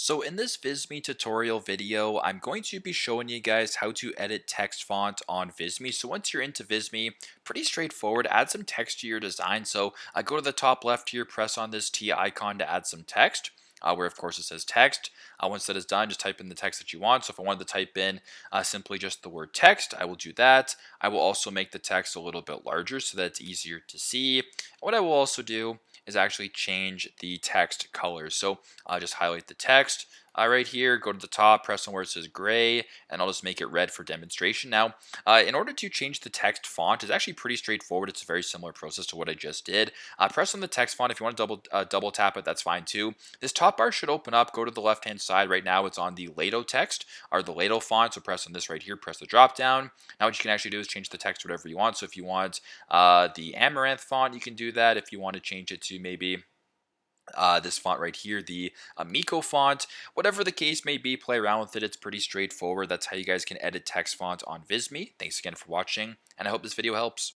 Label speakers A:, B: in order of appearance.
A: So in this Visme tutorial video, I'm going to be showing you guys how to edit text font on Visme. So once you're into Visme, pretty straightforward, add some text to your design. So I go to the top left here, press on this T icon to add some text. Where of course it says text. Once that is done, just type in the text that you want. So if I wanted to type in simply just the word text, I will do that. I will also make the text a little bit larger so that it's easier to see. What I will also do is actually change the text color. So I'll just highlight the text right here, go to the top, press on where it says gray, and I'll just make it red for demonstration. Now, in order to change the text font, it's actually pretty straightforward. It's a very similar process to what I just did. Press on the text font. If you want to double tap it, that's fine too. This top bar should open up. Go to the left-hand side. Right now, it's on the Lato text, or the Lato font. So press on this right here. Press the drop down. Now, what you can actually do is change the text whatever you want. So if you want the Amaranth font, you can do that. If you want to change it to maybe this font right here, the Miko font, whatever the case may be, play around with it. It's pretty straightforward. That's how you guys can edit text font on Visme. Thanks again for watching, and I hope this video helps.